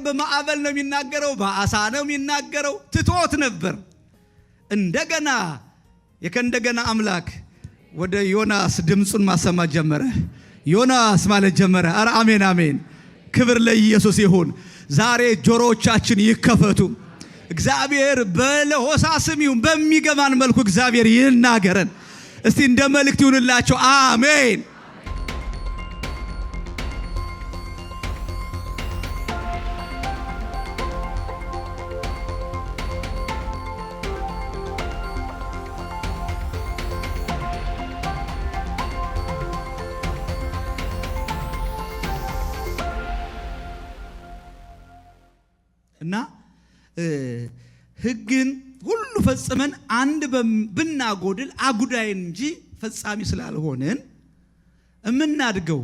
በማዕበል ነው የሚናገረው በአሳ ነው የሚናገረው ትቶት ነበር እንደገና የከንደገና አምላክ ወደ ዮናስ ድምጹን ማሰማት ጀመረ ዮናስ ማለት ጀመረ አረ አሜን አሜን ክብር ለኢየሱስ ይሁን ዛሬ ጆሮቻችን ይከፈቱ እግዚአብሔር በለሆሳስም ይሁን በሚገባን መልኩ እግዚአብሔር ይናገረን እስቲ እንደ መልእክት ይሁንላችሁ አሜን እና ሕግን ሁሉ ፈጽመን አንድ ብናጎድል አጉዳይ እንጂ ፈጻሚ ስላልሆነን እምናድገው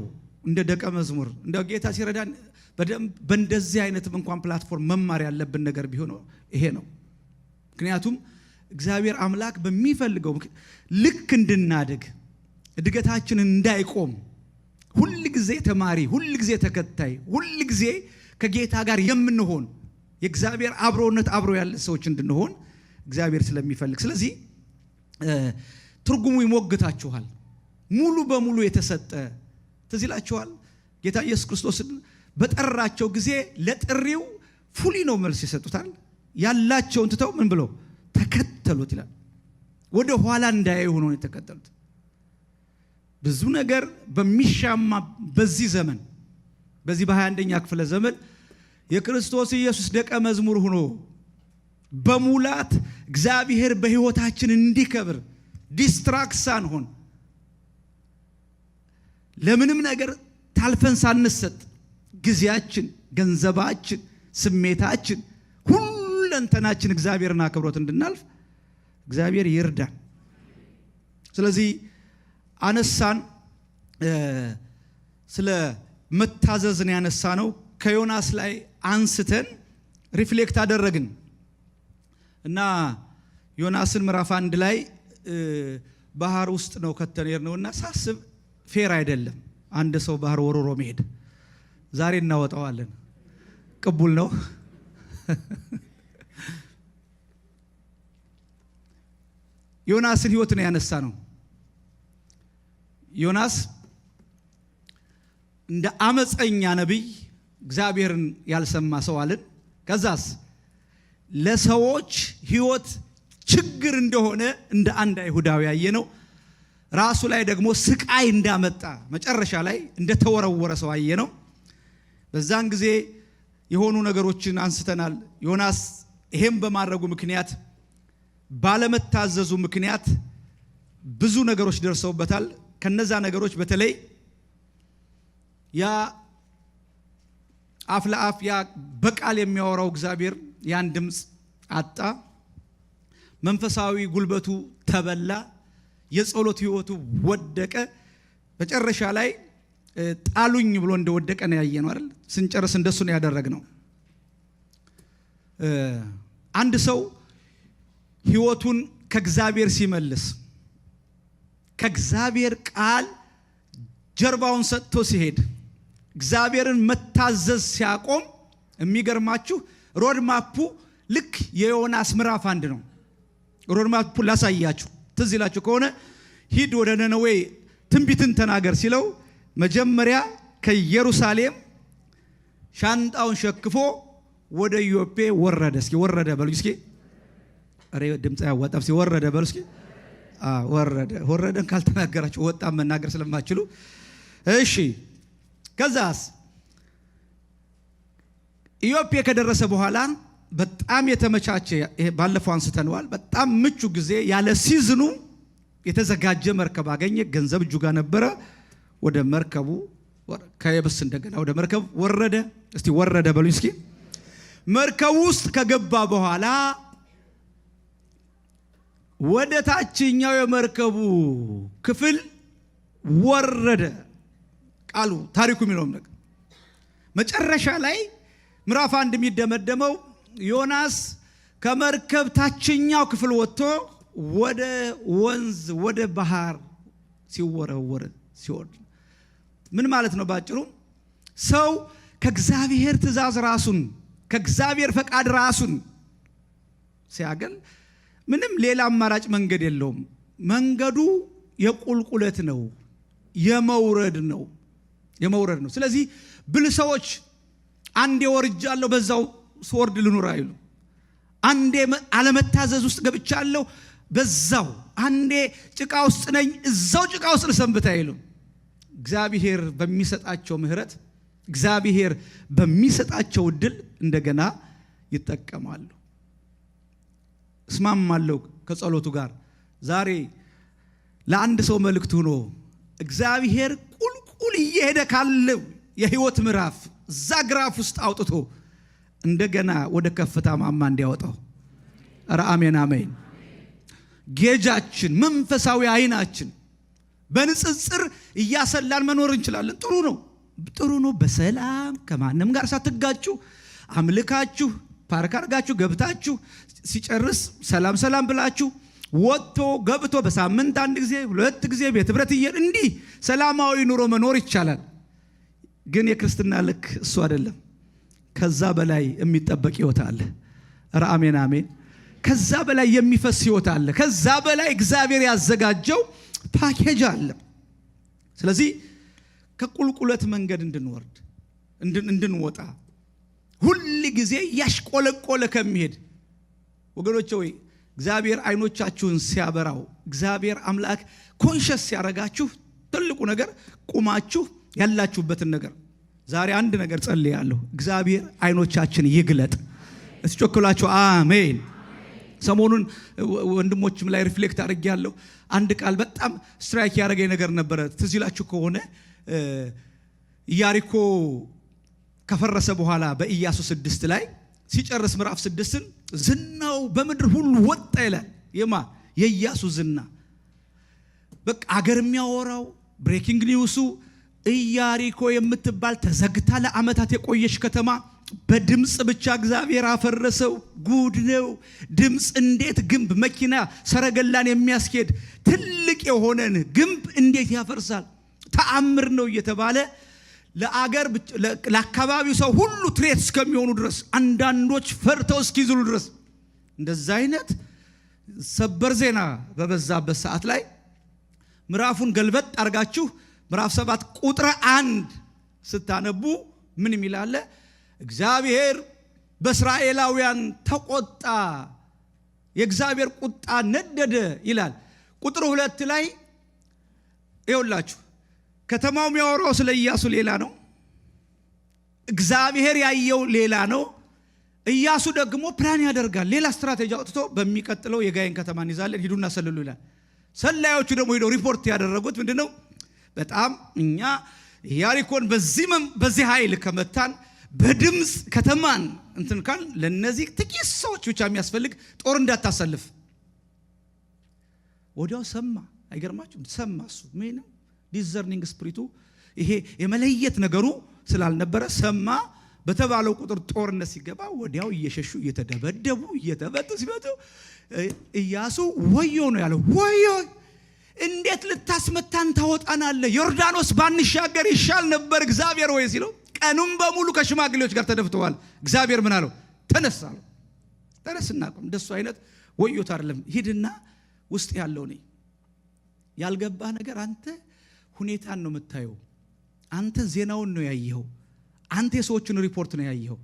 እንደ ደቀ መዝሙር እንደ ጌታ ሲረዳን በደም በእንደዚህ አይነትም እንኳን ፕላትፎርም መማር ያለብን ነገር ቢሆን ይሄ ነው ምክንያቱም እግዚአብሔር አምላክ በሚፈልገው ልክ እንድናድግ እድገታችን እንዳይቆም ሁሉ ጊዜ ተማሪ ሁሉ ጊዜ ተከታይ ሁሉ ጊዜ ከጌታ ጋር የምንሆን የእግዚአብሔር አብሮነት አብሮ ያለ ሰዎች እንድንሆን እግዚአብሔር ስለሚፈልግ ስለዚህ ትርጉሙ ይሞግታችኋል ሙሉ በሙሉ የተሰጠ ተዝላችኋል ጌታ ኢየሱስ ክርስቶስ በጠራቸው ጊዜ ለጥሪው ፉሊ ነው መልስ ይሰጡታል ያላቸውን ተተው ምን ብሎ ተከተሉት ይላል ወደ ኋላ እንዳይሆኑ ነው የተከተሉት ብዙ ነገር በሚሻማ በዚህ ዘመን በዚህ በ21ኛ ክፍለ ዘመን የክርስቶስ ኢየሱስ ደቀ መዝሙር ሆኖ በሙላት እግዚአብሔር በህይወታችን እንዲከብር ዲስትራክሽን ሆን ለምንም ነገር ታልፈን ሳንሰጥ ግዚያችን ገንዘባችን ስሜታችን ሁለንተናችን እግዚአብሔርና ክብሮት እንድናልፍ እግዚአብሔር ይርዳን ስለዚህ አነሳን ስለ መታዘዝን ያነሳነው ከዮናስ ላይ አንስተን ሪፍሌክት አደረግን እና ዮናስን ምዕራፍ 1 ላይ ባህር ውስጥ ነው ከተነርነውና ሳስብ ፌር አይደለም አንድ ሰው ባህር ወሮሮ መሄድ ዛሬ እናወጣዋለን ቅቡል ነው ዮናስን ህይወት ነው ያነሳ ነው ዮናስ እንደ አመፀኛ ነብይ እግዚአብሔርን ያልሰማ ሰው አለን ከዛስ ለሰዎች ህይወት ችግር እንደሆነ እንደ አንድ አይሁዳዊ ያየነው ራሱ ላይ ደግሞ ስቃይ እንዳመጣ መጨረሻ ላይ እንደተወረወረ ሰው ያየነው በዛን ጊዜ የሆኑ ነገሮችን አንስተናል ዮናስ ይሄም በማድረጉ ምክንያት ባለመታዘዙ ምክንያት ብዙ ነገሮች ደርሰውበታል ከነዛ ነገሮች በተለይ ያ አፍ ለአፍ ያ በቃል የሚያወራው እግዚአብሔር ያን ድምጽ አጣ መንፈሳዊ ጉልበቱ ተበላ የጸሎት ህይወቱ ወደቀ በመጨረሻ ላይ ጣሉኝ ብሎ እንደወደቀ ነው ያየነው አይደል ስንጨርስ እንደሱ ነው ያደረግነው አንድ ሰው ህይወቱን ከእግዚአብሔር ሲመልስ ከእግዚአብሔር ቃል ጀርባውን ሰጥቶ ሲሄድ እግዚአብሔርን መታዘዝ ሲያቆም የሚገርማችሁ ሮድማፑ ልክ የዮናስ ምዕራፍ 1 ነው ሮድማፑ ላሳያችሁ ትዝ ይላችሁ ከሆነ ሂድ ወደ ነነዌ ትንቢትን ተናገር ሲለው መጀመሪያ ከኢየሩሳሌም ሻንጣውን ሸክፎ ወደ ኢዮጴ ወረደ እስኪ ወረደ በሉ እስኪ አሬ ድምጽ ያወጣው እስኪ ወረደ በሉ እስኪ ወረደን ካልተናገራችሁ ወጣም መናገር ስለማትችሉ እሺ ከዛስ ኢዮጴ ከደረሰ በኋላ በጣም የተመቻቸ ባለፈው አንስተናል በጣም ምቹ ጊዜ ያለ ሲዝኑ የተዘጋጀ መርከብ አገኘ ገንዘብ እጁ ጋር ነበረ ወደ መርከቡ ከየብስ እንደገና ወደ መርከብ ወረደ እስቲ ወረደ በሉ እስኪ መርከቡ ውስጥ ከገባ በኋላ ወደ ታችኛው የመርከቡ ክፍል ወረደ ቃሉ ታሪኩ የሚለው ነገር መጨረሻ ላይ ምዕራፍ 1 የሚደመደመው ዮናስ ከመርከብ ታችኛው ክፍል ወጥቶ ወደ ወንዝ ወደ ባህር ሲወረወር ሲወርድ ምን ማለት ነው ባጭሩ ሰው ከእግዚአብሔር ትእዛዝ ራሱን ከእግዚአብሔር ፈቃድ ራሱን ሲያገል ምንም ሌላ አማራጭ መንገድ የለውም። መንገዱ የቁልቁለት ነው፣ የመውረድ ነው። ስለዚህ ብልሰዎች አንዴ ወርጃለሁ በዛው ስወርድ ልኑር አይሉ። አንዴ አለመታዘዝ ውስጥ ገብቻለሁ በዛው፣ አንዴ ጭቃ ውስጥ ነኝ እዛው ጭቃ ውስጥ ልሰንብት አይሉ። እግዚአብሔር በሚሰጣቸው ምህረት፣ እግዚአብሔር በሚሰጣቸው እድል እንደገና ይጠቀማሉ። እስማማለሁ ከጸሎቱ ጋር። ዛሬ ለአንድ ሰው መልእክት ሆኖ እግዚአብሔር ቁልቁል እየሄደ ካለው የህይወት ምዕራፍ እዛ ግራፍ ውስጥ አውጥቶ እንደገና ወደ ከፍታ ማማ እንዲያወጣው። ኧረ አሜን አሜን። ጌጃችን መንፈሳዊ አይናችን በንጽጽር እያሰላን መኖር እንችላለን። ጥሩ ነው። በሰላም ከማንም ጋር ሳትጋጩ አምልካችሁ ፓርክ አድርጋችሁ ገብታችሁ ሲጨርስ ሰላም ብላችሁ ወጥቶ ገብቶ በሳምንት አንድ ጊዜ 2 ጊዜ ቤት ህብረት እንዲህ ሰላማዊ ኑሮ መኖር ይቻላል። ግን የክርስትና ልክ እሱ አይደለም። ከዛ በላይ የሚጠበቅ ህይወት አለ። ኧረ አሜን አሜን። ከዛ በላይ የሚፈስ ህይወት አለ። ከዛ በላይ እግዚአብሔር ያዘጋጀው ፓኬጅ አለ። ስለዚህ ከቁልቁለት መንገድ እንድንወጣ ሁሉ ጊዜ ያሽቆለቆለ ከመሄድ ወገኖቼ ሆይ እግዚአብሔር አይኖቻችሁን ሲያበራው፣ እግዚአብሔር አምላክ ኮንሸስ ሲያረጋችሁ ትልቁ ነገር ቁማችሁ ያላችሁበትን ነገር። ዛሬ አንድ ነገር ጸልያለሁ፣ እግዚአብሔር አይኖቻችን ይግለጥ። እስቾክላችሁ አሜን። ሰሞኑን ወንድሞችም ላይ ሪፍሌክት አድርጌያለሁ። አንድ ቃል በጣም ስትራይክ ያደረገኝ ነገር ነበረ። ትዝ ይላችሁ ከሆነ ኢያሪኮ ከፈረሰ በኋላ በኢያሱ 6 ላይ ሲጨርስ ምዕራፍ 6ን ዝናው በምድር ሁሉ ወጣ ይላል። የኢያሱ ዝና በቃ አገር የሚያወራው ብሬኪንግ ኒውሱ ኢያሪኮ የምትባል ተዘግታ ለዓመታት የቆየች ከተማ በድምጽ ብቻ እግዚአብሔር አፈረሰው። ጉድ ነው። ድምጽ እንዴት ግንብ መኪና ሰረገላን የሚያስኬድ ትልቅ የሆነን ግንብ እንዴት ያፈርሳል? ተአምር ነው እየተባለ ለአገር ለአካባቢው ሰው ሁሉ ትሬት እስከሚሆኑ ድረስ አንዳንዶች ፈርተው እስኪዝሉ ድረስ እንደዛ አይነት ሰበር ዜና በበዛበት ሰዓት ላይ ምዕራፉን ገልበጥ አርጋችሁ ምዕራፍ 7 ቁጥር 1 ስታነቡ ምን ይላል? እግዚአብሔር በእስራኤላውያን ተቆጣ፣ የእግዚአብሔር ቁጣ ነደደ ይላል። ቁጥር 2 ላይ ይኸውላችሁ ከተማው የሚያወራው ስለ ኢያሱ ሌላ ነው፣ እግዚአብሔር ያየው ሌላ ነው። ኢያሱ ደግሞ ፕላን ያደርጋል፣ ሌላ ስትራቴጂ አውጥቶ በሚቀጥለው የጋይን ከተማ እንይዛለን ሂዱና ሰልሉ ይላል። ሰላዮቹ ደግሞ ሄደው ሪፖርት ያደረጉት ምንድነው? በጣም እኛ ኢያሪኮን በዚህ ኃይል ከመታን በድምጽ ከተማን እንትን ካል ለነዚህ ጥቂት ሰዎች ብቻ የሚያስፈልግ ጦር እንዳታሰልፍ። ወዲያው ሰማ። አይገርማችሁም? ሰማ። እሱ ምንም ዲዘርኒንግ ስፒሪቱ ይሄ የመለየት ነገሩ ስላልነበረ ሰማ። በተባለው ቁጥር ጦርነት ሲገባ ወዲያው እየሸሹ እየተደበደቡ እየተበጡ ሲመጡ ኢያሱ ወዮ ነው ያለው። ወዮ እንዴት ልታስመታን ታወጣናለህ? ዮርዳኖስ ባንሻገር ይሻል ነበር እግዚአብሔር ወይ ሲለው ቀኑን በሙሉ ከሽማግሌዎች ጋር ተደፍተዋል። እግዚአብሔር ምን አለው? ተነሳ አለው። ተነስና ቆም። እንደሱ አይነት ወዮት አይደለም። ሂድና ውስጥ ያለው ነኝ ያልገባ ነገር አንተ ሁኔታን ነው የምታየው። አንተ ዜናውን ነው ያየኸው። አንተ የሰዎችን ሪፖርት ነው ያየኸው።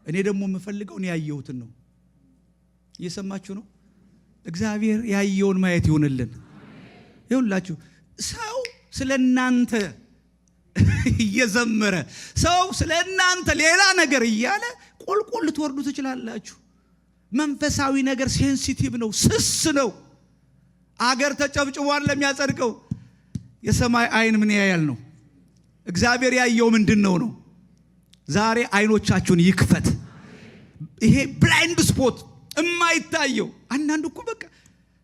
እኔ ደግሞ የምፈልገው ነው ያየሁትን ነው። እየሰማችሁ ነው? እግዚአብሔር ያየውን ማየት ይሁንልን። ይሁንላችሁ። ሰው ስለናንተ እየዘመረ ሰው ስለናንተ ሌላ ነገር እያለ ቁልቁል ልትወርዱ ትችላላችሁ። መንፈሳዊ ነገር ሴንሲቲቭ ነው፣ ስስ ነው። አገር ተጨብጭቧል ለሚያጸድቀው የሰማይ አይን ምን ያያል ነው? እግዚአብሔር ያየው ምንድነው ነው? ዛሬ አይኖቻችሁን ይክፈት። ይሄ ብላይንድ ስፖት የማይታየው አንዳንዱ እኮ በቃ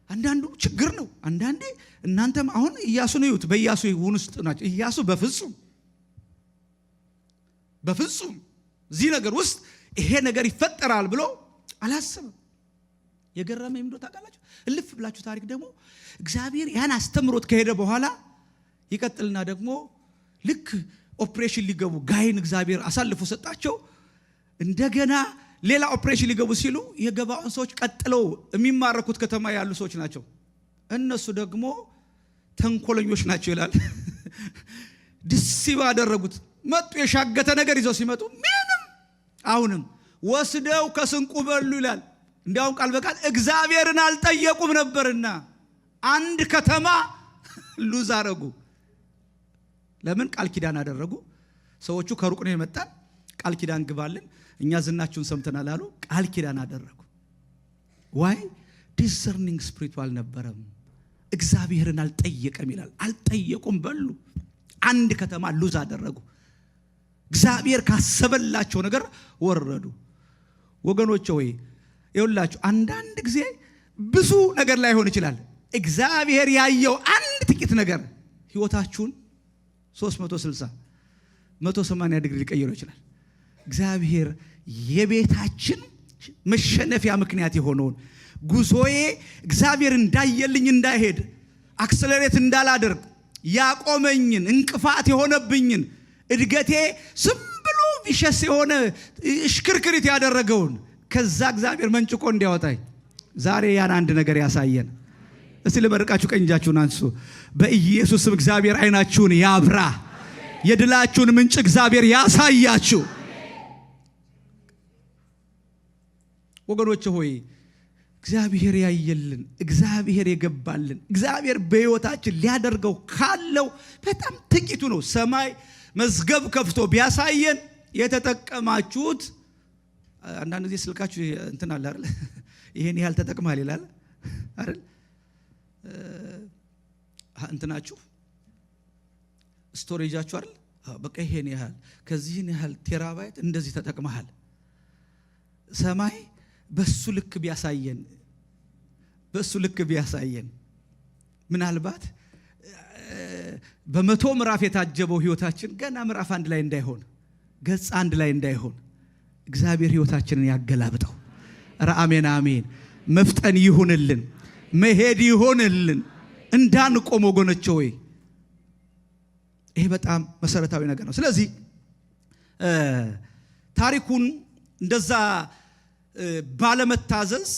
አንዳንዱ ችግር ነው። አንዳንዴ እናንተም አሁን ኢያሱን እዩት። በኢያሱ ውስጥ ናቸው። ኢያሱ በፍጹም እዚህ ነገር ውስጥ ይሄ ነገር ይፈጠራል ብሎ አላሰበም። የገረመኝ ምንድነው ታውቃላችሁ? እልፍ ብላችሁ ታሪክ ደግሞ እግዚአብሔር ያን አስተምሮት ከሄደ በኋላ ይቀጥልና ደግሞ ልክ ኦፕሬሽን ሊገቡ ጋይን እግዚአብሔር አሳልፎ ሰጣቸው። እንደገና ሌላ ኦፕሬሽን ሊገቡ ሲሉ የገባውን ሰዎች ቀጥለው የሚማረኩት ከተማ ያሉ ሰዎች ናቸው። እነሱ ደግሞ ተንኮለኞች ናቸው ይላል። ዲሲባ አደረጉት። መጡ የሻገተ ነገር ይዘው ሲመጡ ምንም አሁንም ወስደው ከስንቁ በሉ ይላል። እንዲያውም ቃል በቃል እግዚአብሔርን አልጠየቁም ነበርና አንድ ከተማ ሉዝ አረጉ። ለምን? ቃል ኪዳን አደረጉ። ሰዎቹ ከሩቅ ነው የመጣን፣ ቃል ኪዳን ግባልን፣ እኛ ዝናችሁን ሰምተናል አሉ። ቃል ኪዳን አደረጉ። ዋይ? ዲሰርኒንግ ስፒሪት አልነበረም። እግዚአብሔርን አልጠየቀም ይላል። አልጠየቁም በሉ። አንድ ከተማ ሉዝ አደረጉ። እግዚአብሔር ካሰበላቸው ነገር ወረዱ። ወገኖቼ ሆይ ይኸውላችሁ አንዳንድ ጊዜ ብዙ ነገር ላይ ሆን ይችላል። እግዚአብሔር ያየው አንድ ጥቂት ነገር ህይወታችሁን 360 180 ዲግሪ ሊቀይረው ይችላል። እግዚአብሔር የቤታችን መሸነፊያ ምክንያት የሆነውን ጉዞዬ እግዚአብሔር እንዳየልኝ እንዳይሄድ አክሰለሬት እንዳላደርግ ያቆመኝን እንቅፋት የሆነብኝን እድገቴ ዝም ብሎ ቪሸስ የሆነ ሽክርክሪት ያደረገውን ከዛ እግዚአብሔር መንጭቆ እንዲያወጣኝ ዛሬ ያን አንድ ነገር ያሳየን። እስቲ ለመርቃችሁ ቀኝ እጃችሁን አንሱ። በኢየሱስም እግዚአብሔር አይናችሁን ያብራ። የድላችሁን ምንጭ እግዚአብሔር ያሳያችሁ። ወገኖቼ ሆይ እግዚአብሔር ያየልን፣ እግዚአብሔር የገባልን፣ እግዚአብሔር በሕይወታችን ሊያደርገው ካለው በጣም ጥቂቱ ነው። ሰማይ መዝገብ ከፍቶ ቢያሳየን የተጠቀማችሁት አንዳንድ ጊዜ ስልካችሁ እንትን አለ አይደል? ይሄን ያህል ተጠቅማል ይላል አይደል? እንትናችሁ ስቶሬጃችሁ አይደል? በቃ ይሄን ያህል ከዚህን ያህል ቴራባይት እንደዚህ ተጠቅመሃል። ሰማይ በሱ ልክ ቢያሳየን ምናልባት በመቶ ምዕራፍ የታጀበው ህይወታችን ገና ምዕራፍ 1 ላይ እንዳይሆን፣ ገጽ 1 ላይ እንዳይሆን እግዚአብሔር ህይወታችንን ያገላብጠው። አሜን አሜን። መፍጠን ይሁንልን፣ መሄድ ይሁንልን፣ እንዳንቆም ወገኖቼ ሆይ ይሄ በጣም መሰረታዊ ነገር ነው። ስለዚህ ታሪኩን እንደዛ ባለመታዘዝ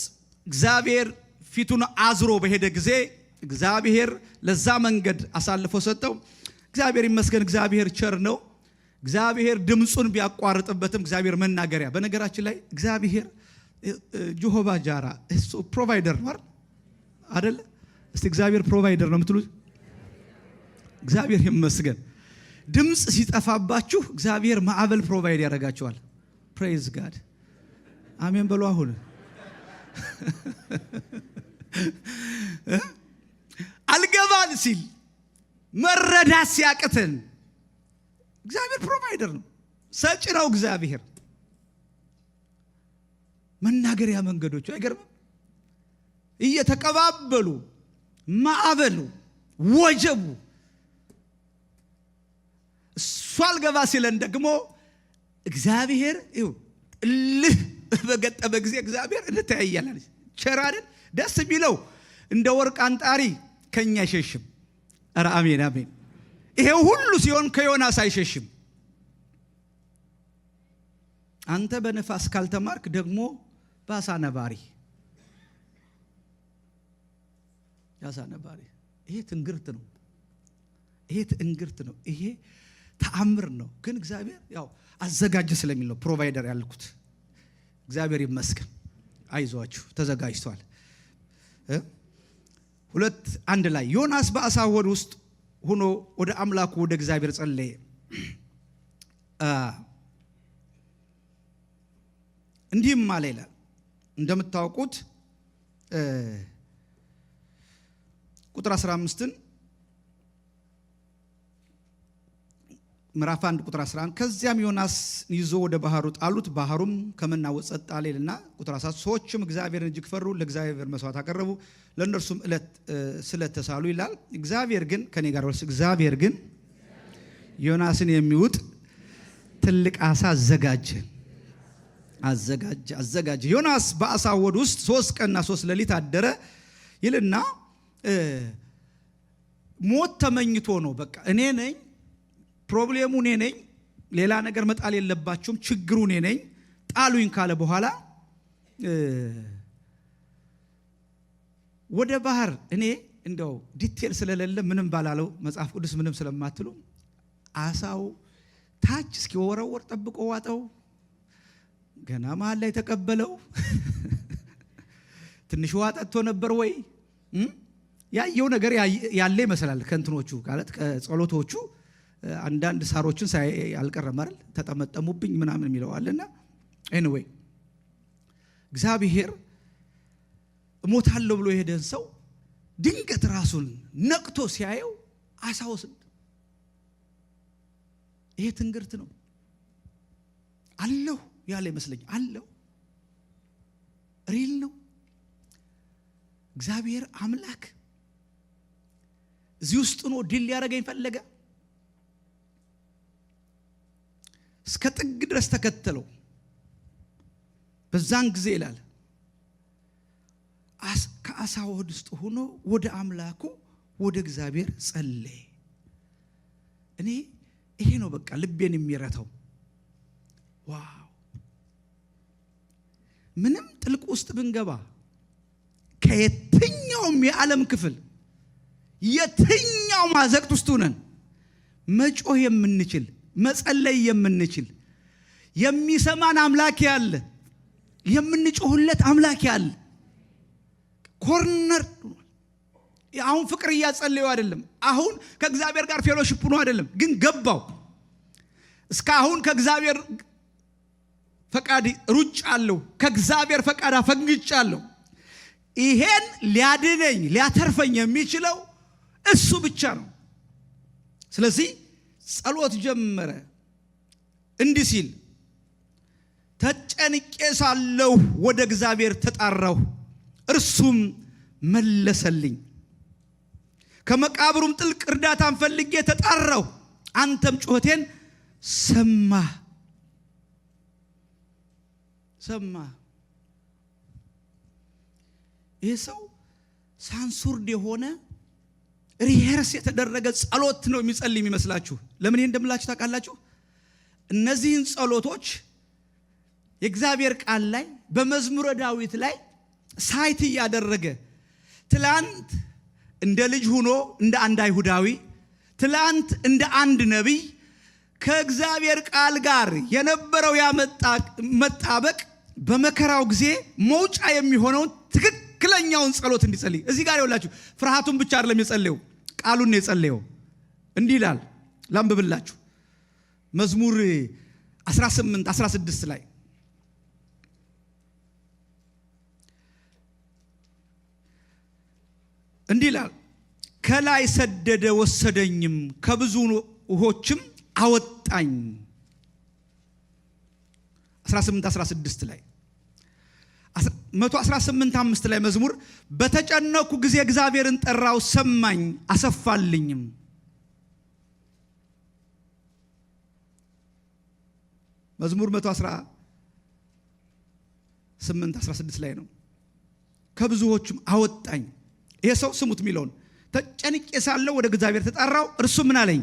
እግዚአብሔር ፊቱን አዝሮ በሄደ ጊዜ እግዚአብሔር ለዛ መንገድ አሳልፎ ሰጠው። እግዚአብሔር ይመስገን። እግዚአብሔር ቸር ነው። እግዚአብሔር ድምጹን ቢያቋርጥበትም እግዚአብሔር መናገሪያ። በነገራችን ላይ እግዚአብሔር ጆሆባ ጃራ እሱ ፕሮቫይደር ነው አይደል? እስቲ እግዚአብሔር ፕሮቫይደር ነው የምትሉት? እግዚአብሔር ይመስገን። ድምጽ ሲጠፋባችሁ እግዚአብሔር ማዕበል ፕሮቫይድ ያደርጋችኋል። ፕሬዝ ጋድ አሜን በሉ። አሁን አልገባል ሲል መረዳት ሲያቅተን እግዚአብሔር ፕሮቫይደር ነው፣ ሰጪ ነው። እግዚአብሔር መናገሪያ መንገዶቹ አይገርምም? እየተቀባበሉ ማዕበሉ ወጀቡ እሱ አልገባ ሲለን ደግሞ እግዚአብሔር እልህ በገጠመ ጊዜ እግዚአብሔር እንተያያለን። ቸር አይደል? ደስ ቢለው እንደ ወርቅ አንጣሪ ከኛ አይሸሽም። ኧረ አሜን አሜን። ይሄ ሁሉ ሲሆን ከዮናስ አይሸሽም። አንተ በነፋስ ካልተማርክ ደግሞ በአሳ ነባሪ ይሄ ትንግርት ነው። ይሄ ተአምር ነው። ግን እግዚአብሔር ያው አዘጋጀ ስለሚል ነው ፕሮቫይደር ያልኩት። እግዚአብሔር ይመስገን። አይዟችሁ ተዘጋጅቷል። 2:1 ላይ ዮናስ በአሳ ሆድ ውስጥ ሆኖ ወደ አምላኩ ወደ እግዚአብሔር ጸለየ። እንዲህም አለ ይላል። እንደምታውቁት ቁጥር 15 ምዕራፍ 1 ቁጥር 11 ከዚያም ዮናስ ይዞ ወደ ባህሩ ጣሉት፣ ባህሩም ከመናወጥ ጸጥ አለ ይልና ቁጥር 14 ሰዎችም እግዚአብሔርን እጅግ ፈሩ፣ ለእግዚአብሔር መስዋዕት አቀረቡ፣ ለእነርሱም ስለት ተሳሉ ይላል። እግዚአብሔር ግን ከኔ ጋር ወልስ እግዚአብሔር ግን ዮናስን የሚውጥ ትልቅ አሳ አዘጋጀ። ዮናስ በአሳ ሆድ ውስጥ 3 ቀንና 3 ሌሊት አደረ ይልና ሞት ተመኝቶ ነው። በቃ እኔ ነኝ ፕሮብሌሙ፣ እኔ ነኝ፣ ሌላ ነገር መጣል የለባችሁም፣ ችግሩ እኔ ነኝ፣ ጣሉኝ ካለ በኋላ ወደ ባህር እኔ እንደው ዲቴል ስለሌለ ምንም ባላለው መጽሐፍ ቅዱስ ምንም ስለማትሉ አሳው ታች እስኪወረወር ጠብቆ ዋጠው። ገና መሃል ላይ ተቀበለው። ትንሽ ዋጠቶ ነበር ወይ ያየው ነገር ያለ ይመስላል። ከእንትኖቹ ማለት ከጸሎቶቹ አንዳንድ ሳሮችን ሳይ አልቀረም አይደል ተጠመጠሙብኝ ምናምን የሚለው አለና ኤኒዌይ እግዚአብሔር እሞታለሁ ብሎ የሄደን ሰው ድንገት ራሱን ነቅቶ ሲያየው አሳው ስንት ይሄ ትንግርት ነው አለው ያለ ይመስለኝ አለው ሪል ነው። እግዚአብሔር አምላክ እዚህ ውስጥ ነው ድል ያደርገኝ ፈለገ። እስከ ጥግ ድረስ ተከተለው። በዛን ጊዜ ይላል ከአሳው ሆድ ውስጥ ሆኖ ወደ አምላኩ ወደ እግዚአብሔር ጸለየ። እኔ ይሄ ነው በቃ ልቤን የሚረታው። ዋው ምንም ጥልቅ ውስጥ ብንገባ ከየትኛውም የዓለም ክፍል የትኛው ማዘቅት ውስጥ ሆነን መጮህ የምንችል መጸለይ የምንችል የሚሰማን አምላክ ያለ የምንጮህለት አምላክ ያለ ኮርነር አሁን ፍቅር እያጸለዩ አይደለም። አሁን ከእግዚአብሔር ጋር ፌሎሺፕ ነው አይደለም። ግን ገባው እስካሁን ከእግዚአብሔር ፈቃድ ሩጫለሁ፣ ከእግዚአብሔር ፈቃድ አፈንግጫለሁ። ይሄን ሊያድነኝ ሊያተርፈኝ የሚችለው እሱ ብቻ ነው። ስለዚህ ጸሎት ጀመረ። እንዲህ ሲል ተጨንቄ ሳለሁ ወደ እግዚአብሔር ተጣራሁ፣ እርሱም መለሰልኝ። ከመቃብሩም ጥልቅ እርዳታን ፈልጌ ተጣራሁ፣ አንተም ጩኸቴን ሰማህ። ይህ ሰው ሳንሱርድ የሆነ ሪሄርስ የተደረገ ጸሎት ነው የሚጸልይ የሚመስላችሁ። ለምን ይሄን እንደምላችሁ ታውቃላችሁ? እነዚህን ጸሎቶች የእግዚአብሔር ቃል ላይ በመዝሙረ ዳዊት ላይ ሳይት ያደረገ ትላንት እንደ ልጅ ሆኖ እንደ አንድ አይሁዳዊ ትላንት እንደ አንድ ነቢይ ከእግዚአብሔር ቃል ጋር የነበረው መጣበቅ በመከራው ጊዜ መውጫ የሚሆነውን ትክክለኛውን ጸሎት እንዲጸልይ እዚህ ጋር ይወላችሁ። ፍርሃቱን ብቻ አይደለም የጸለየው፣ ቃሉን ነው የጸለየው። እንዲህ ይላል፣ ላንብብላችሁ። መዝሙር 18:16 ላይ እንዲህ ይላል፣ ከላይ ሰደደ ወሰደኝም ከብዙ ውሆችም አወጣኝ። 18:16 ላይ 118:5 ላይ መዝሙር በተጨነኩ ጊዜ እግዚአብሔርን ጠራው ሰማኝ አሰፋልኝም። መዝሙር 118:16 ላይ ነው ከብዙዎችም አወጣኝ። ይሄ ሰው ስሙት የሚለውን ተጨንቄ ሳለሁ ወደ እግዚአብሔር ተጣራው፣ እርሱ ምን አለኝ?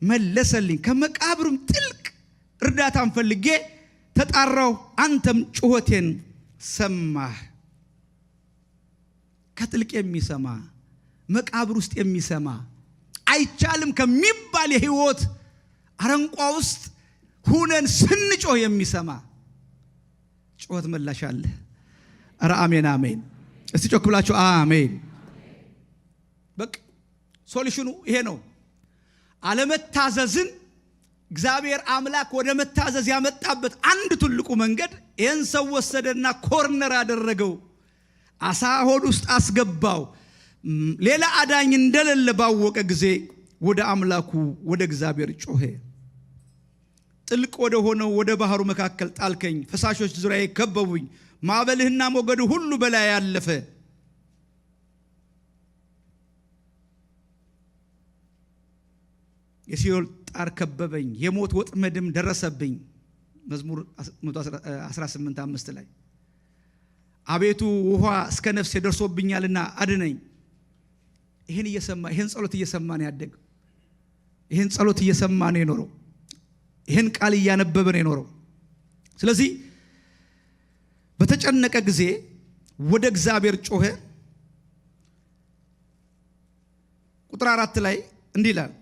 መለሰልኝ። ከመቃብሩም ጥልቅ እርዳታን ፈልጌ ተጣራው፣ አንተም ጩኸቴን ሰማህ። ከጥልቅ የሚሰማ መቃብር ውስጥ የሚሰማ አይቻልም ከሚባል የህይወት አረንቋ ውስጥ ሁነን ስንጮህ የሚሰማ ጩኸት መላሽ አለ። ኧረ አሜን አሜን። እስቲ ጮክ ብላችሁ አሜን። በቃ ሶሉሽኑ ይሄ ነው። አለመታዘዝን እግዚአብሔር አምላክ ወደ መታዘዝ ያመጣበት አንድ ትልቁ መንገድ ይህን ሰው ወሰደና ኮርነር አደረገው፣ አሳ ሆድ ውስጥ አስገባው። ሌላ አዳኝ እንደሌለ ባወቀ ጊዜ ወደ አምላኩ ወደ እግዚአብሔር ጮኸ። ጥልቅ ወደ ሆነው ወደ ባህሩ መካከል ጣልከኝ፣ ፈሳሾች ዙሪያዬ ከበቡኝ፣ ማዕበልህና ሞገዱ ሁሉ በላይ ያለፈ። የሲኦል ጣር ከበበኝ፣ የሞት ወጥመድም ደረሰብኝ። መዝሙር 118:5 ላይ አቤቱ ውሃ እስከ ነፍሴ ደርሶብኛልና አድነኝ። ይሄን ጸሎት እየሰማ ነው ያደገው። ይሄን ጸሎት እየሰማ ነው የኖረው። ይሄን ቃል እያነበበ ነው የኖረው። ስለዚህ በተጨነቀ ጊዜ ወደ እግዚአብሔር ጮኸ። ቁጥር 4 ላይ እንዲህ ይላል፣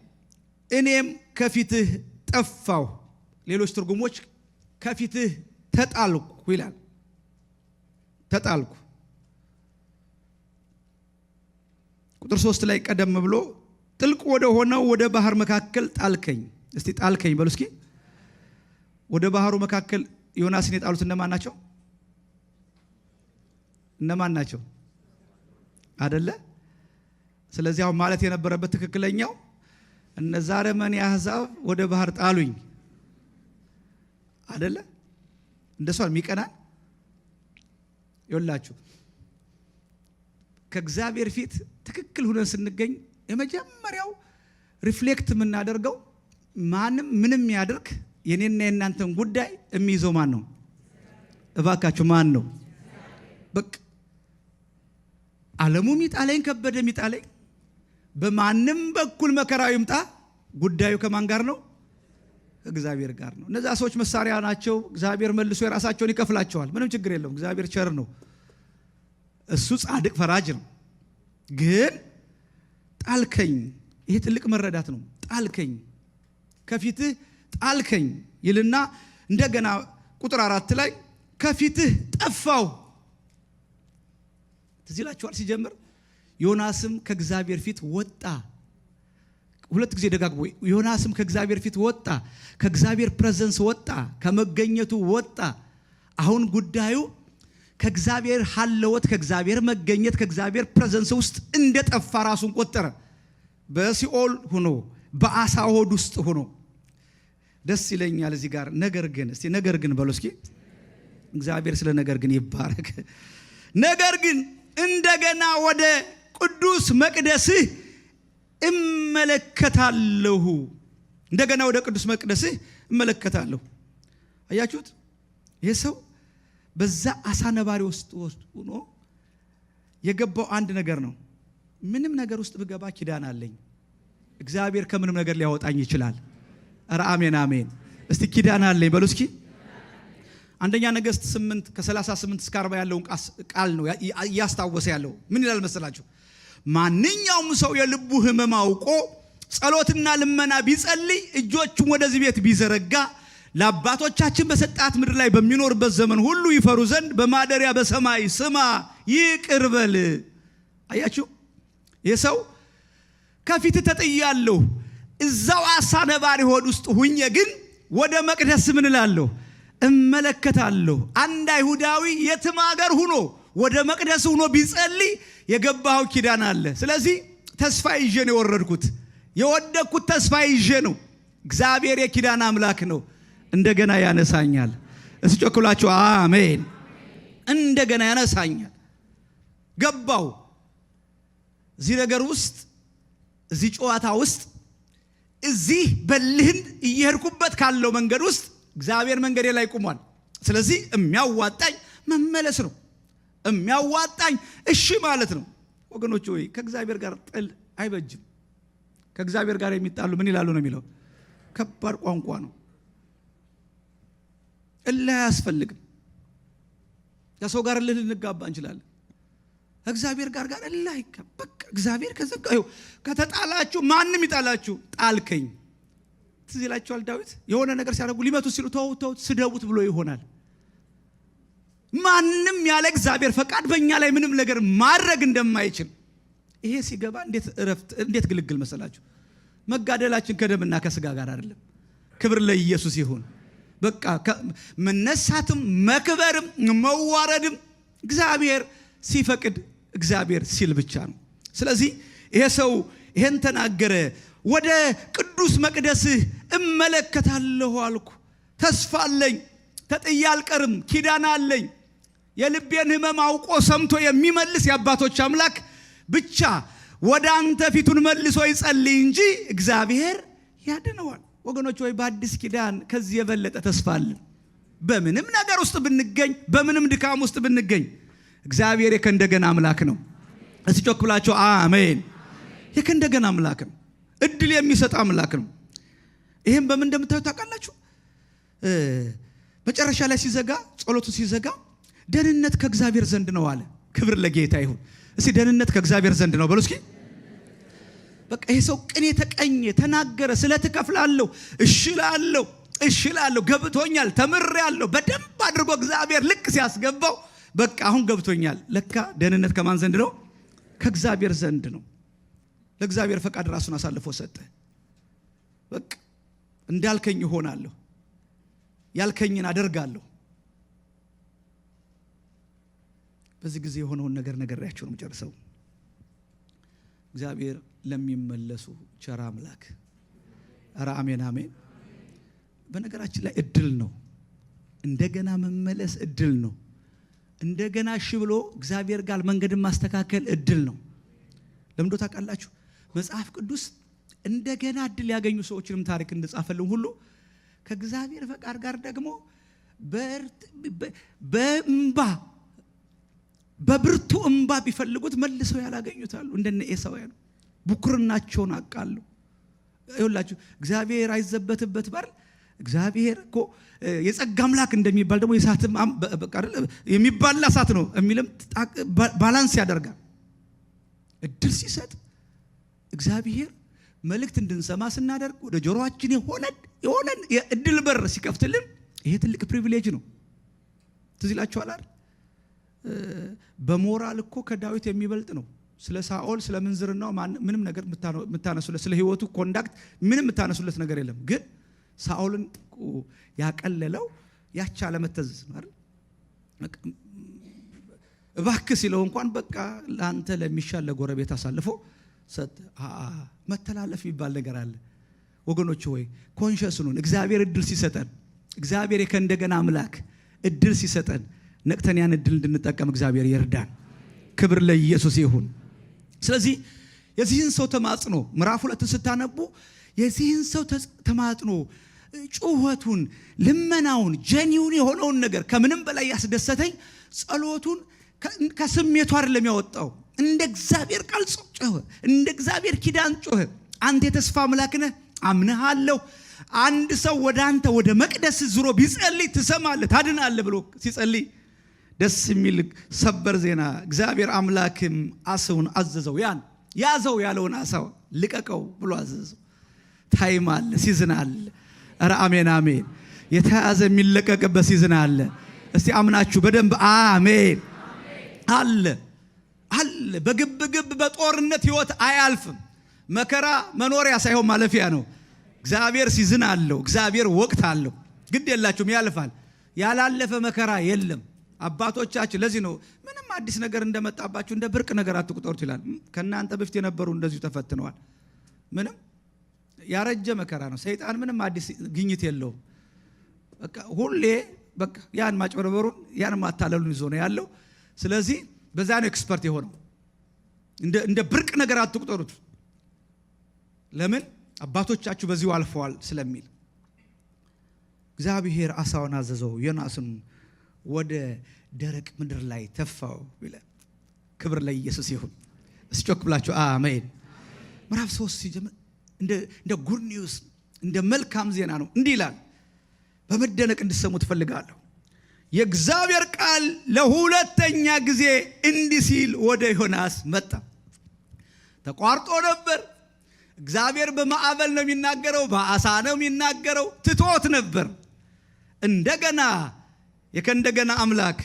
እኔም ከፊትህ ጠፋሁ። ሌሎች ትርጉሞች ከፊትህ ተጣልኩ ይላል። ተጣልኩ። ቁጥር 3 ላይ ቀደም ብሎ ጥልቅ ወደ ሆነው ወደ ባህር መካከል ጣልከኝ። እስቲ ጣልከኝ በሉ እስኪ። ወደ ባህሩ መካከል ዮናስን የጣሉት እነማን ናቸው? እነማን ናቸው? አይደለ? ስለዚህ አሁን ማለት የነበረበት ትክክለኛው እነዛ አረመኔ አሕዛብ ወደ ባህር ጣሉኝ አይደለ? እንደሷ የሚቀናን ይወላችሁ። ከእግዚአብሔር ፊት ትክክል ሆነን ስንገኝ የመጀመሪያው ሪፍሌክት የምናደርገው ማንም ምንም ያድርግ የኔና የናንተን ጉዳይ የሚይዘው ማን ነው? እባካችሁ ማን ነው? በቃ ዓለሙ ሚጣለኝ ከበደ ሚጣለኝ በማንም በኩል መከራው ይምጣ ጉዳዩ ከማን ጋር ነው? እግዚአብሔር ጋር ነው። እነዛ ሰዎች መሳሪያ ናቸው። እግዚአብሔር መልሶ የራሳቸውን ይከፍላቸዋል። ምንም ችግር የለውም። እግዚአብሔር ቸር ነው። እሱ ጻድቅ ፈራጅ ነው። ግን ጣልከኝ፣ ይሄ ትልቅ መረዳት ነው። ጣልከኝ፣ ከፊትህ ጣልከኝ ይልና እንደገና ቁጥር 4 ላይ ከፊትህ ጠፋው። ትዝ ይላችኋል ሲጀምር ዮናስም ከእግዚአብሔር ፊት ወጣ። ሁለት ጊዜ ደጋግሞ ዮናስም ከእግዚአብሔር ፊት ወጣ፣ ከእግዚአብሔር ፕሬዘንስ ወጣ፣ ከመገኘቱ ወጣ። አሁን ጉዳዩ ከእግዚአብሔር ሐለወት፣ ከእግዚአብሔር መገኘት፣ ከእግዚአብሔር ፕሬዘንስ ውስጥ እንደጠፋ ራሱን ቆጠረ። በሲኦል ሆኖ በአሳ ሆድ ውስጥ ሆኖ ደስ ይለኛል እዚህ ጋር ነገር ግን እስቲ ነገር ግን በሉ እስኪ። እግዚአብሔር ስለ ነገር ግን ይባረክ። ነገር ግን እንደገና ወደ ቅዱስ መቅደስህ እመለከታለሁ። እንደገና ወደ ቅዱስ መቅደስህ እመለከታለሁ። አያችሁት? ይህ ሰው በዛ አሳ ነባሪ ውስጥ ሆኖ የገባው አንድ ነገር ነው። ምንም ነገር ውስጥ ብገባ ኪዳን አለኝ። እግዚአብሔር ከምንም ነገር ሊያወጣኝ ይችላል። ኧረ አሜን አሜን። እስቲ ኪዳን አለኝ በሉ እስኪ። አንደኛ ነገሥት 8 ከ38 እስከ 40 ያለውን ቃል ነው እያስታወሰ ያለው። ምን ይላል መሰላችሁ? ማንኛውም ሰው የልቡ ሕመም አውቆ ጸሎትና ልመና ቢጸልይ እጆቹን ወደዚህ ቤት ቢዘረጋ ለአባቶቻችን በሰጣት ምድር ላይ በሚኖርበት ዘመን ሁሉ ይፈሩ ዘንድ በማደሪያ በሰማይ ስማ ይቅር በል። አያችሁ? ይህ ሰው ከፊት ተጥያለሁ፣ እዛው አሳ ነባሪ ሆድ ውስጥ ሁኜ ግን ወደ መቅደስ ምን እላለሁ? እመለከታለሁ። አንድ አይሁዳዊ የትም ሀገር ሁኖ ወደ መቅደስ ሁኖ ቢጸልይ የገባው ኪዳን አለ። ስለዚህ ተስፋ ይዤ ነው የወረድኩት፣ የወደቅኩት ተስፋ ይዤ ነው። እግዚአብሔር የኪዳን አምላክ ነው። እንደገና ያነሳኛል። እስቲ ጮክላችሁ አሜን። እንደገና ያነሳኛል። ገባው እዚህ ነገር ውስጥ፣ እዚህ ጨዋታ ውስጥ፣ እዚህ በልህን እየሄድኩበት ካለው መንገድ ውስጥ እግዚአብሔር መንገዴ ላይ ቆሟል። ስለዚህ የሚያዋጣኝ መመለስ ነው። የሚያዋጣኝ እሺ ማለት ነው። ወገኖች ሆይ ከእግዚአብሔር ጋር ጥል አይበጅም። ከእግዚአብሔር ጋር የሚጣሉ ምን ይላሉ ነው የሚለው? ከባድ ቋንቋ ነው። እልህ አያስፈልግም። ከሰው ጋር እልህ ልንጋባ እንችላለን። እግዚአብሔር ጋር እልህ አይጋባም። በቃ እግዚአብሔር ከዘጋው ከተጣላችሁ ማንም ይጣላችሁ። ጣልከኝ። ትዝ ይላችኋል ዳዊት የሆነ ነገር ሲያደርጉ ሊመቱ ሲሉ ተውት ስደቡት ብሎ ይሆናል። ማንም ያለ እግዚአብሔር ፈቃድ በእኛ ላይ ምንም ነገር ማድረግ እንደማይችል ይሄ ሲገባ እንዴት ግልግል መሰላችሁ? መጋደላችን ከደምና ከስጋ ጋር አይደለም። ክብር ለኢየሱስ ይሁን። በቃ መነሳትም መክበርም መዋረድም እግዚአብሔር ሲፈቅድ እግዚአብሔር ሲል ብቻ ነው። ስለዚህ ይሄ ሰው ይሄን ተናገረ። ወደ ቅዱስ መቅደስህ እመለከታለሁ አልኩ። ተስፋ አለኝ፣ ተጥዬ አልቀርም፣ ኪዳን አለኝ። የልቤን ሕመም አውቆ ሰምቶ የሚመልስ የአባቶች አምላክ ብቻ ወደ አንተ ፊቱን መልሶ ይጸልይ እንጂ እግዚአብሔር ያድነዋል። ወገኖች ወይ በአዲስ ኪዳን ከዚህ የበለጠ ተስፋ አለ። በምንም ነገር ውስጥ ብንገኝ፣ በምንም ድካም ውስጥ ብንገኝ እግዚአብሔር የከንደገና አምላክ ነው። እስቲ ጮክ ብላችሁ አሜን። የከንደገና አምላክ ነው። እድል የሚሰጥ አምላክ ነው። ይሄን በምን እንደምታዩት ታውቃላችሁ? መጨረሻ ላይ ሲዘጋ ጸሎቱ ሲዘጋ ደህንነት ከእግዚአብሔር ዘንድ ነው አለ። ክብር ለጌታ ይሁን። እስቲ ደህንነት ከእግዚአብሔር ዘንድ ነው በሉ እስኪ። በቃ ይሄ ሰው ቅኔ ተቀኘ፣ ተናገረ። ስለተከፍላለሁ እሽላለሁ ገብቶኛል፣ ተምሬያለሁ። በደንብ አድርጎ እግዚአብሔር ልክ ሲያስገባው በቃ አሁን ገብቶኛል። ለካ ደህንነት ከማን ዘንድ ነው? ከእግዚአብሔር ዘንድ ነው። ለእግዚአብሔር ፈቃድ ራሱን አሳልፎ ሰጠ። በቃ እንዳልከኝ እሆናለሁ፣ ያልከኝን አደርጋለሁ። በዚህ ጊዜ የሆነውን ነገር ነግሬያችሁ ነው የምጨርሰው። እግዚአብሔር ለሚመለሱ ቸር አምላክ። ኧረ አሜን አሜን። በነገራችን ላይ እድል ነው፣ እንደገና መመለስ እድል ነው። እንደገና እሺ ብሎ እግዚአብሔር ጋር መንገድን ማስተካከል እድል ነው። ለምንዶ ታውቃላችሁ? መጽሐፍ ቅዱስ እንደገና እድል ያገኙ ሰዎችንም ታሪክ እንደጻፈልን ሁሉ ከእግዚአብሔር ፈቃድ ጋር ደግሞ በብርቱ እንባ ቢፈልጉት መልሰው ያላገኙታሉ። እንደነ ኤሳው ያሉ ብኩርናቸውን አቃሉ። ይኸውላችሁ እግዚአብሔር አይዘበትበት ባል እግዚአብሔር እኮ የጸጋ አምላክ እንደሚባል ደግሞ የሳትም የሚባል እሳት ነው የሚልም ባላንስ ያደርጋል። እድል ሲሰጥ እግዚአብሔር መልእክት እንድንሰማ ስናደርግ ወደ ጆሮአችን የሆነ የእድል በር ሲከፍትልን ይሄ ትልቅ ፕሪቪሌጅ ነው። ትዝ ይላችኋል አይደል? በሞራል እኮ ከዳዊት የሚበልጥ ነው። ስለ ሳኦል ስለ ምንዝርናው ምንም ነገር የምታነሱለት፣ ስለ ህይወቱ ኮንዳክት ምንም የምታነሱለት ነገር የለም። ግን ሳኦልን ያቀለለው ያቻ ለመተዘዝ ነው አይደል? እባክህ ሲለው እንኳን በቃ ለአንተ ለሚሻል ለጎረቤት አሳልፎ ሰጠ። መተላለፍ የሚባል ነገር አለ ወገኖች ሆይ። ኮንሸስ ነን። እግዚአብሔር እድል ሲሰጠን፣ እግዚአብሔር ከእንደገና አምላክ እድል ሲሰጠን ነቅተን ያን እድል እንድንጠቀም እግዚአብሔር ይርዳን። ክብር ለኢየሱስ ይሁን። ስለዚህ የዚህን ሰው ተማጽኖ ምዕራፍ 2 ስታነቡ የዚህን ሰው ተማጽኖ ጩኸቱን፣ ልመናውን፣ ጀኒውን የሆነውን ነገር ከምንም በላይ ያስደሰተኝ ጸሎቱን ከስሜቱ አይደለም ያወጣው። እንደ እግዚአብሔር ቃል ጮኸ፣ እንደ እግዚአብሔር ኪዳን ጮኸ። አንተ የተስፋ አምላክ ነህ፣ አምነሃለሁ። አንድ ሰው ወደ አንተ ወደ መቅደስ ዙሮ ቢጸልይ ትሰማለህ፣ ታድናለህ ብሎ ሲጸልይ ደስ የሚል ሰበር ዜና። እግዚአብሔር አምላክም አሳውን አዘዘው። ያዘው ያለውን አሳው ልቀቀው ብሎ አዘዘው። ታይም አለ፣ ሲዝን አለ። ኧረ አሜን አሜን። የተያዘ የሚለቀቅበት ሲዝን አለ። እስቲ አምናችሁ በደንብ አሜን። አለ በግብ በጦርነት ህይወት አያልፍም። መከራ መኖሪያ ሳይሆን ማለፊያ ነው። እግዚአብሔር ሲዝን አለው፣ እግዚአብሔር ወቅት አለው። ግድ የላችሁም፣ ያልፋል። ያላለፈ መከራ የለም። አባቶቻችን ለዚህ ነው ምንም አዲስ ነገር እንደመጣባችሁ እንደ ብርቅ ነገር አትቁጠሩት ይላል። ከናንተ በፊት የነበሩ እንደዚሁ ተፈትነዋል። ምንም ያረጀ መከራ ነው። ሰይጣን ምንም አዲስ ግኝት የለውም። በቃ ሁሌ በቃ ያን ማጭበርበሩን ያን ማታለሉን ይዞ ነው ያለው። ስለዚህ በዛ ነው ኤክስፐርት የሆነው። እንደ ብርቅ ነገር አትቁጠሩት። ለምን? አባቶቻችሁ በዚሁ አልፈዋል ስለሚል። እግዚአብሔር አሳውን አዘዘው፣ ዮናስን ወደ ደረቅ ምድር ላይ ተፋው ይላል። ክብር ለኢየሱስ ይሁን። እስኪ ብላችሁ አሜን። ምዕራፍ 3 ሲጀምር እንደ ጉድ ኒውስ እንደ መልካም ዜና ነው። እንዲህ ይላል፣ በመደነቅ እንድትሰሙ ትፈልጋለሁ። የእግዚአብሔር ቃል ለሁለተኛ ጊዜ እንዲህ ሲል ወደ ዮናስ መጣ። ተቋርጦ ነበር። እግዚአብሔር በማዕበል ነው የሚናገረው፣ በአሳ ነው የሚናገረው። ትቶት ነበር። እንደገና የከእንደገና አምላክ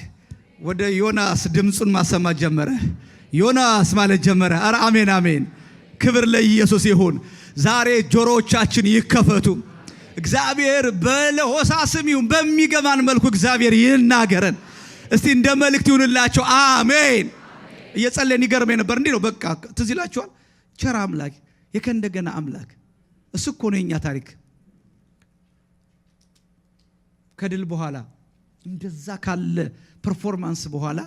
ወደ ዮናስ ድምፁን ማሰማት ጀመረ። ዮናስ ማለት ጀመረ። ኧረ አሜን አሜን። ክብር ለኢየሱስ ይሁን። ዛሬ ጆሮዎቻችን ይከፈቱ። እግዚአብሔር በለሆሳስም ይሁን በሚገባን መልኩ እግዚአብሔር ይናገረን። እስቲ እንደ መልእክት ይሁንላችሁ። አሜን። እየጸለይን ይገርመኝ ነበር። እንዲህ ነው በቃ ትዝ ይላችኋል። ቸር አምላክ የከእንደገና አምላክ እሱ እኮ ነው የኛ ታሪክ። ከድል በኋላ እንደዛ ካለ ፐርፎርማንስ በኋላ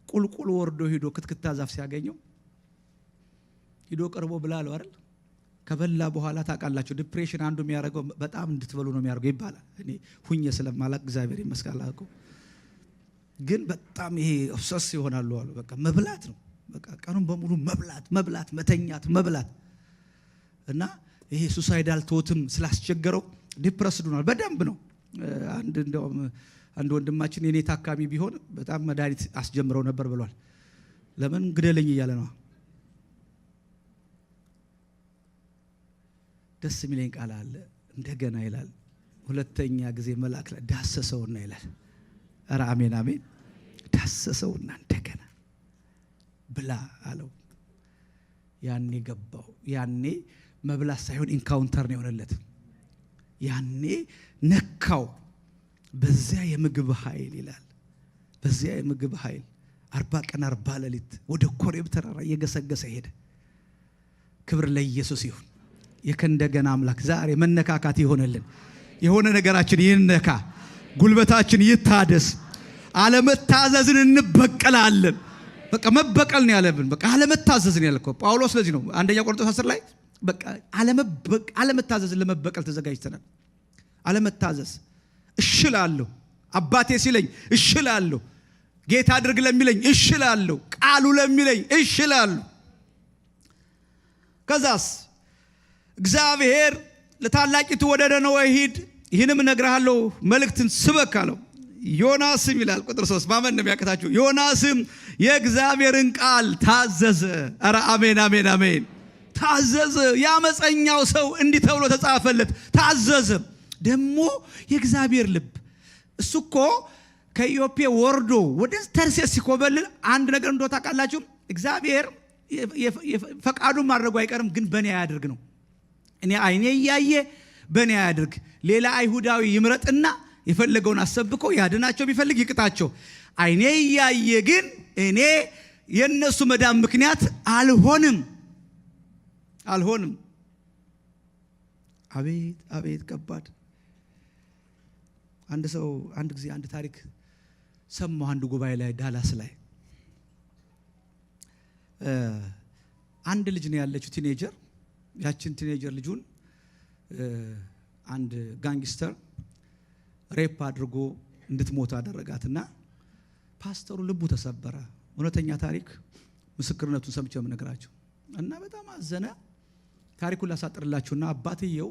ቁልቁል ወርዶ ሄዶ ክትክታ ዛፍ ሲያገኘው ሄዶ ቀርቦ ብላለው አይደል? ከበላ በኋላ ታውቃላችሁ ዲፕሬሽን አንዱ የሚያደርገው በጣም እንድትበሉ ነው የሚያደርገው ይባላል። እኔ ሁኜ ስለማላቅ እግዚአብሔር ይመስገን አላውቀው፣ ግን በጣም ይሄ ኦብሰስ ይሆናሉ አሉ። በቃ መብላት ነው፣ በቃ ቀኑን በሙሉ መብላት መተኛት መብላት እና ይሄ ሱሳይዳል ቶትም ስላስቸገረው ዲፕረስድ ሆኗል። በደንብ ነው። አንድ እንደውም አንድ ወንድማችን የኔ ታካሚ ቢሆን በጣም መድኃኒት አስጀምረው ነበር ብሏል። ለምን ግደለኝ እያለ ነው። ደስ የሚለኝ ቃል አለ። እንደገና ይላል ሁለተኛ ጊዜ መልአክ ዳሰሰውና ይላል። ኧረ አሜን አሜን። ዳሰሰውና እንደገና ብላ አለው። ያኔ ገባው። ያኔ መብላት ሳይሆን ኢንካውንተር ነው የሆነለት። ያኔ ነካው። በዚያ የምግብ ኃይል ይላል። በዚያ የምግብ ኃይል 40 ቀን 40 ሌሊት ወደ ኮሬብ ተራራ እየገሰገሰ ሄደ። ክብር ለኢየሱስ ይሁን። የከንደገና አምላክ ዛሬ መነካካት ይሆነልን። የሆነ ነገራችን ይነካ፣ ጉልበታችን ይታደስ። አለመታዘዝን እንበቀላለን። በቃ መበቀል ነው ያለብን። በቃ አለመታዘዝን ያለከው ጳውሎስ ለዚህ ነው አንደኛ ቆሮንቶስ 10 ላይ በቃ አለመታዘዝን ለመበቀል ተዘጋጅተናል። አለመታዘዝ እሽላለሁ፣ አባቴ ሲለኝ እሽላለሁ፣ ጌታ አድርግ ለሚለኝ እሽላለሁ፣ ቃሉ ለሚለኝ እሽላለሁ። ከዛስ እግዚአብሔር ለታላቂቱ ወደ ነነዌ ሂድ፣ ይህንም እነግርሃለሁ፣ መልእክትን ስበክ አለው። ዮናስም ይላል ቁጥር 3 ማመን ነው የሚያቀታችሁ። ዮናስም የእግዚአብሔርን ቃል ታዘዘ። ኧረ አሜን አሜን አሜን። ታዘዘ። ያመፀኛው ሰው እንዲህ ተብሎ ተጻፈለት፣ ታዘዘ። ደግሞ የእግዚአብሔር ልብ እሱ እኮ ከኢዮጴ ወርዶ ወደ ተርሴስ ሲኮበልል አንድ ነገር እንደው ታውቃላችሁ፣ እግዚአብሔር ፈቃዱን ማድረጉ አይቀርም፣ ግን በእኔ አያድርግ ነው። እኔ አይኔ እያየ በእኔ አያድርግ። ሌላ አይሁዳዊ ይምረጥና የፈለገውን አሰብኮ ያድናቸው፣ ቢፈልግ ይቅጣቸው። አይኔ እያየ ግን እኔ የነሱ መዳን ምክንያት አልሆንም። አቤት አቤት ከባድ። አንድ ሰው አንድ ጊዜ አንድ ታሪክ ሰማሁ። አንድ ጉባኤ ላይ ዳላስ ላይ አንድ ልጅ ነው ያለችው ቲኔጀር። ያችን ቲኔጀር ልጁን አንድ ጋንግስተር ሬፕ አድርጎ እንድትሞት አደረጋትና ፓስተሩ ልቡ ተሰበረ። እውነተኛ ታሪክ ምስክርነቱን ሰምቼ የምነግራችሁ እና በጣም አዘነ። ታሪኩን ላሳጥርላችሁና አባትየው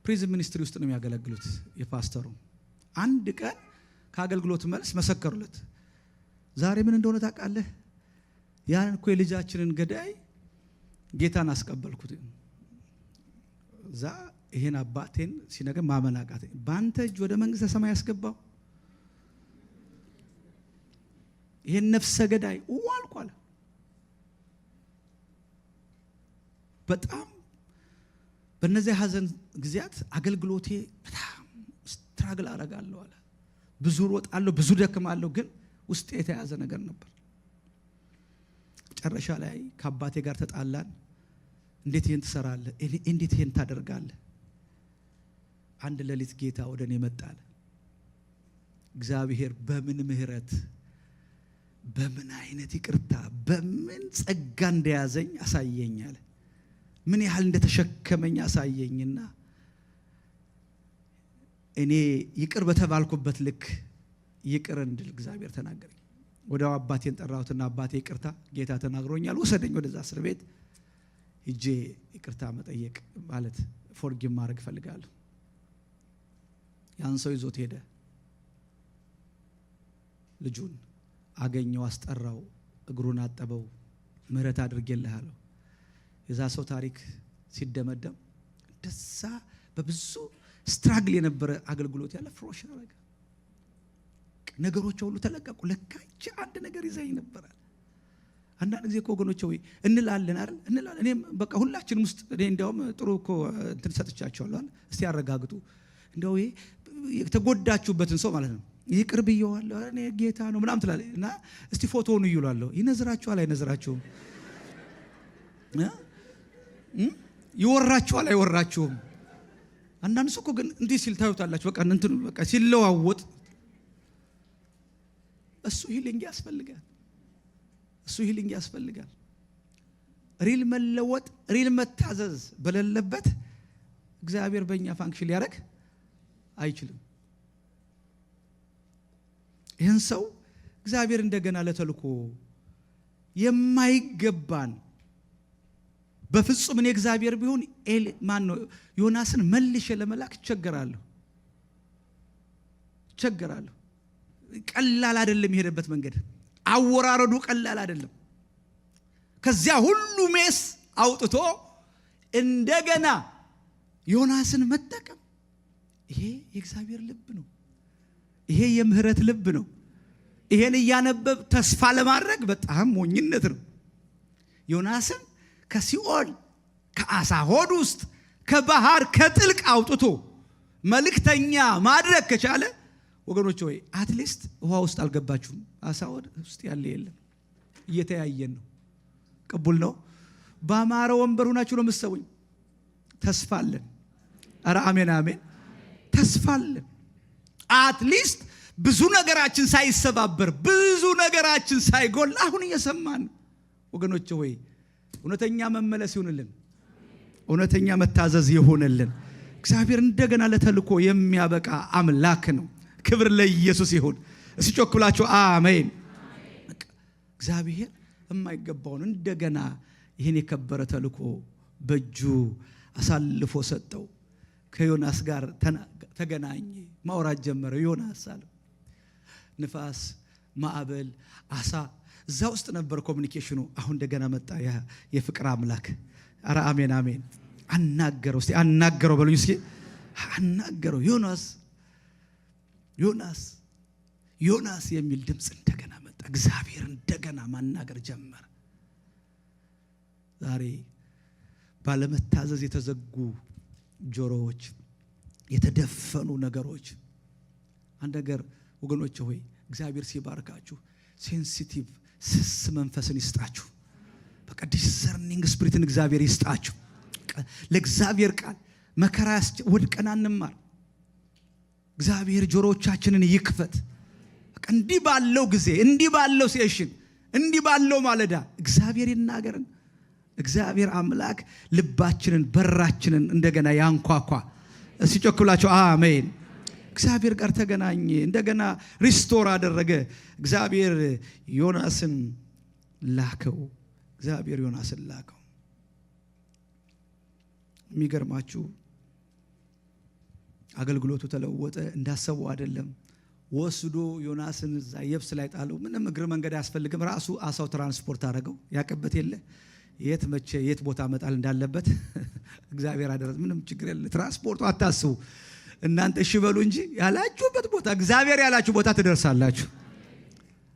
ፕሪዝን ሚኒስትሪ ውስጥ ነው የሚያገለግሉት የፓስተሩ። አንድ ቀን ከአገልግሎት መልስ መሰከሩለት። ዛሬ ምን እንደሆነ ታውቃለህ? ያን እኮ የልጃችንን ገዳይ ጌታን አስቀበልኩት። እዛ ይሄን አባቴን ሲነገር ማመን አቃተኝ። በአንተ እጅ ወደ መንግስተ ሰማይ ያስገባው ይሄን ነፍሰ ገዳይ አልኳለ። በጣም በእነዚህ ሀዘን ጊዜያት አገልግሎቴ በጣም ስትራግል አደርጋለሁ አለ። ብዙ ሮጣለሁ፣ ብዙ ደክማለሁ፣ ግን ውስጥ የተያዘ ነገር ነበር። መጨረሻ ላይ ከአባቴ ጋር ተጣላን። እንዴት ይሄን ትሰራለህ? እንዴት ይሄን ታደርጋለህ? አንድ ሌሊት ጌታ ወደ እኔ መጣለ። እግዚአብሔር በምን ምህረት፣ በምን አይነት ይቅርታ፣ በምን ጸጋ እንደያዘኝ አሳየኛል። ምን ያህል እንደተሸከመኝ አሳየኝና እኔ ይቅር በተባልኩበት ልክ ይቅር እንድል እግዚአብሔር ተናገረኝ። ወዲያው አባቴን ጠራሁትና አባቴ ይቅርታ ጌታ ተናግሮኛል፣ ወሰደኝ ወደዛ እስር ቤት ሂጄ ይቅርታ መጠየቅ ማለት ፎርጊቭ ማድረግ ፈልጋለሁ። ያን ሰው ይዞት ሄደ። ልጁን አገኘው፣ አስጠራው፣ እግሩን አጠበው፣ ምህረት አድርጌልሃለሁ። የዛ ሰው ታሪክ ሲደመደም እንደዛ በብዙ ስትራግል የነበረ አገልግሎት ያለ ፍሮሽ አረገ። ነገሮች ሁሉ ተለቀቁ። ለካች አንድ ነገር ይዘኝ ነበራል። አንዳንድ ጊዜ እኮ ወገኖቼ ወይ እንላለን አይደል? እንላለን። እኔም በቃ ሁላችንም ውስጥ እኔ እንዲያውም ጥሩ እኮ እንትን ሰጥቻቸዋለሁ። እስቲ ያረጋግጡ እንደው የተጎዳችሁበትን ሰው ማለት ነው። ይቅር ብየዋለሁ እኔ ጌታ ነው ምናምን ትላለህ እና እስቲ ፎቶውን ይዩላለሁ። ይነዝራችኋል አይነዝራችሁም? ይወራችኋል አይወራችሁም? አንዳንድ ሰው እኮ ግን እንዲህ ሲል ታዩታላችሁ። በቃ እንትን በቃ ሲለዋወጥ እሱ ሂሊንግ ያስፈልጋል። ሪል መለወጥ፣ ሪል መታዘዝ በሌለበት እግዚአብሔር በእኛ ፋንክሽን ሊያደርግ አይችልም። ይህን ሰው እግዚአብሔር እንደገና ለተልኮ የማይገባን በፍጹም እኔ እግዚአብሔር ቢሆን ዮናስን መልሼ ለመላክ እቸገራለሁ። ቀላል አይደለም የሄደበት መንገድ። አወራረዱ ቀላል አይደለም። ከዚያ ሁሉ ሜስ አውጥቶ እንደገና ዮናስን መጠቀም ይሄ የእግዚአብሔር ልብ ነው። ይሄ የምህረት ልብ ነው። ይሄን እያነበብ ተስፋ ለማድረግ በጣም ሞኝነት ነው። ዮናስን ከሲኦል ከአሳ ሆድ ውስጥ ከባህር ከጥልቅ አውጥቶ መልእክተኛ ማድረግ ከቻለ ወገኖች ሆይ አትሊስት ውሃ ውስጥ አልገባችሁም። አሳ ሆድ ውስጥ ያለ የለም። እየተያየን ነው። ቅቡል ነው። በአማረ ወንበር ሆናችሁ ነው የምትሰውኝ። ተስፋ አለን። ኧረ አሜን አሜን። ተስፋ አለን። አትሊስት ብዙ ነገራችን ሳይሰባበር ብዙ ነገራችን ሳይጎል አሁን እየሰማን ወገኖች ሆይ እውነተኛ መመለስ ይሁንልን። እውነተኛ መታዘዝ ይሁንልን። እግዚአብሔር እንደገና ለተልኮ የሚያበቃ አምላክ ነው። ክብር ለኢየሱስ ይሁን። እስቲ ጮክ ብላችሁ አሜን። እግዚአብሔር የማይገባውን እንደገና ይህን የከበረ ተልኮ በእጁ አሳልፎ ሰጠው። ከዮናስ ጋር ተገናኘ። ማውራት ጀመረ። ዮናስ አለ ንፋስ፣ ማዕበል፣ አሳ እዛ ውስጥ ነበር ኮሙኒኬሽኑ። አሁን እንደገና መጣ ያ የፍቅር አምላክ። ኧረ አሜን አሜን። አናገረው። እስቲ አናገረው በሉኝ እስኪ። አናገረው። ዮናስ ዮናስ ዮናስ የሚል ድምፅ እንደገና መጣ። እግዚአብሔር እንደገና ማናገር ጀመረ። ዛሬ ባለመታዘዝ የተዘጉ ጆሮዎች፣ የተደፈኑ ነገሮች፣ አንድ ነገር ወገኖች ሆይ እግዚአብሔር ሲባርካችሁ ሴንሲቲቭ ስስ መንፈስን ይስጣችሁ። በቃ ዲሰርኒንግ ስፒሪትን እግዚአብሔር ይስጣችሁ። ለእግዚአብሔር ቃል መከራ ወድቀን አንማር። እግዚአብሔር ጆሮቻችንን ይክፈት። በቃ እንዲህ ባለው ጊዜ፣ እንዲህ ባለው ሴሽን፣ እንዲህ ባለው ማለዳ እግዚአብሔር ይናገርን። እግዚአብሔር አምላክ ልባችንን በራችንን እንደገና ያንኳኳ። እስቲ ጮክ ብላችሁ አሜን። እግዚአብሔር ጋር ተገናኘ። እንደገና ሪስቶር አደረገ። እግዚአብሔር ዮናስን ላከው። እግዚአብሔር ዮናስን ላከው። የሚገርማችሁ አገልግሎቱ ተለወጠ። እንዳሰበው አይደለም። ወስዶ ዮናስን እዛ የብስ ላይ ጣለው። ምንም እግር መንገድ አያስፈልግም። ራሱ አሳው ትራንስፖርት አደረገው። ያቀበት የለ የት መቼ የት ቦታ መጣል እንዳለበት እግዚአብሔር አደረሰ። ምንም ችግር የለ። ትራንስፖርቱ አታስቡ እናንተ እሺ በሉ እንጂ ያላችሁበት ቦታ እግዚአብሔር ያላችሁ ቦታ ትደርሳላችሁ።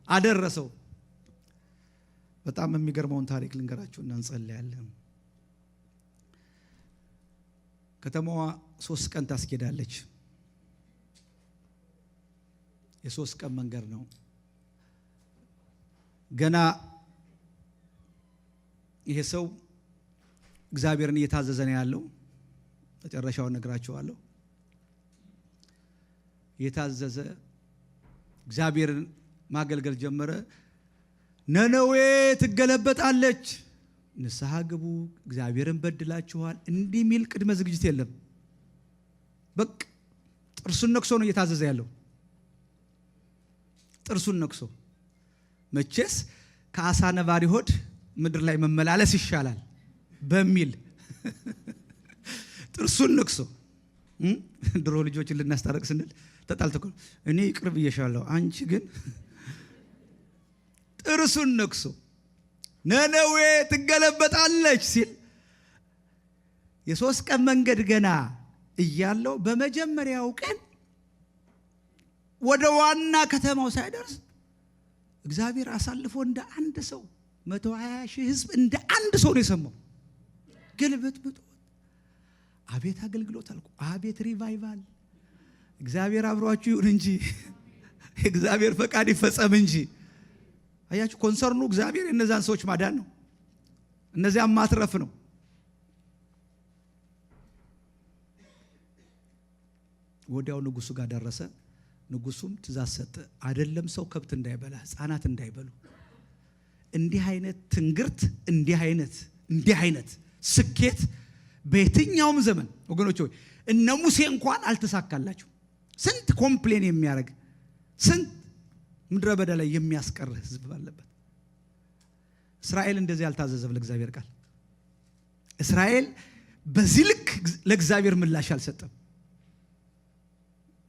አደረሰው። በጣም የሚገርመውን ታሪክ ልንገራችሁና እንጸልያለን። ከተማዋ 3 ቀን ታስኬዳለች። የ3 ቀን መንገድ ነው። ገና ይሄ ሰው እግዚአብሔርን እየታዘዘ ነው ያለው። መጨረሻውን ነግራችኋለሁ። የታዘዘ እግዚአብሔርን ማገልገል ጀመረ። ነነዌ ትገለበጣለች፣ ንስሐ ግቡ፣ እግዚአብሔርን በድላችኋል እንዲህ ሚል ቅድመ ዝግጅት የለም። በቃ ጥርሱን ነክሶ ነው እየታዘዘ ያለው። ጥርሱን ነክሶ መቼስ ከአሳ ነባሪ ሆድ ምድር ላይ መመላለስ ይሻላል በሚል ጥርሱን ነክሶ ድሮ ልጆችን ልናስታረቅ ስንል ተጣልተው እኔ ይቅር ብዬሻለሁ አንቺ ግን ጥርሱን ነክሶ ነነዌ ትገለበጣለች ሲል የ3 ቀን መንገድ ገና እያለው በመጀመሪያው ቀን ወደ ዋና ከተማው ሳይደርስ እግዚአብሔር አሳልፎ እንደ አንድ ሰው 120,000 ሕዝብ እንደ አንድ ሰው ነው የሰማው። ግልብጥብጥ። አቤት አገልግሎት አልኩ። አቤት ሪቫይቫል። እግዚአብሔር አብሯችሁ ይሁን እንጂ እግዚአብሔር ፈቃድ ይፈጸም እንጂ። አያችሁ ኮንሰርኑ እግዚአብሔር እነዛን ሰዎች ማዳን ነው። እነዚያም ማትረፍ ነው። ወዲያው ንጉሱ ጋር ደረሰ። ንጉሱም ትእዛዝ ሰጠ። አይደለም ሰው ከብት እንዳይበላ፣ ሕፃናት እንዳይበሉ። እንዲህ አይነት ትንግርት፣ እንዲህ አይነት ስኬት በየትኛውም ዘመን ወገኖች ሆይ እነ ሙሴ እንኳን አልተሳካላቸው። ስንት ኮምፕሌን የሚያደርግ ስንት ምድረ በዳ ላይ የሚያስቀር ህዝብ ባለበት እስራኤል እንደዚህ አልታዘዘም ለእግዚአብሔር ቃል። እስራኤል በዚህ ልክ ለእግዚአብሔር ምላሽ አልሰጠም።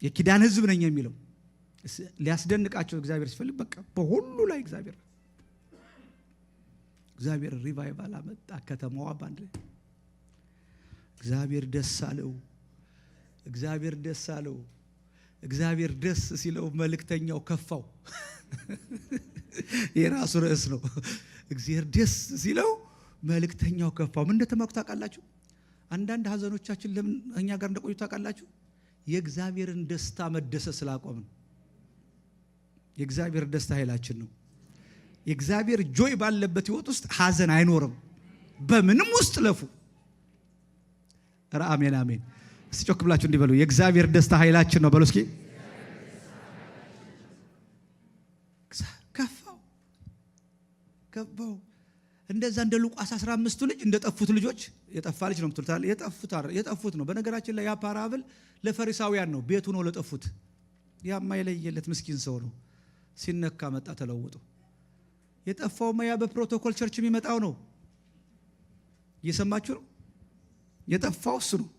የኪዳን ህዝብ ነኝ የሚለው ሊያስደንቃቸው እግዚአብሔር ሲፈልግ በቃ በሁሉ ላይ እግዚአብሔር ሪቫይቫል አመጣ። ከተማዋ ባንድ ላይ እግዚአብሔር ደስ ሲለው መልእክተኛው ከፋው። የራሱ ርዕስ ነው። እግዚአብሔር ደስ ሲለው መልእክተኛው ከፋው። ምን እንደተማኩ ታውቃላችሁ? አንዳንድ ሀዘኖቻችን ለምን እኛ ጋር እንደቆዩ ታውቃላችሁ? የእግዚአብሔርን ደስታ መደሰት ስላቆምን። የእግዚአብሔር ደስታ ኃይላችን ነው። የእግዚአብሔር ጆይ ባለበት ህይወት ውስጥ ሀዘን አይኖርም። በምንም ውስጥ ለፉ። አሜን አሜን። እስቲ ጮክ ብላችሁ እንዲበሉ የእግዚአብሔር ደስታ ኃይላችን ነው በሉ እስኪ። ከፋው እንደዛ እንደ ሉቃስ 15 ልጅ እንደጠፉት ልጆች የጠፋ ልጅ ነው የምትሉት የጠፉት ነው። በነገራችን ላይ ያ ፓራብል ለፈሪሳውያን ነው። ቤቱ ነው ለጠፉት። ያማ የለየለት ምስኪን ሰው ነው። ሲነካ መጣ ተለወጡ። የጠፋው ያ በፕሮቶኮል ቸርች የሚመጣው ነው። እየሰማችሁ ነው? የጠፋው እሱ ነው።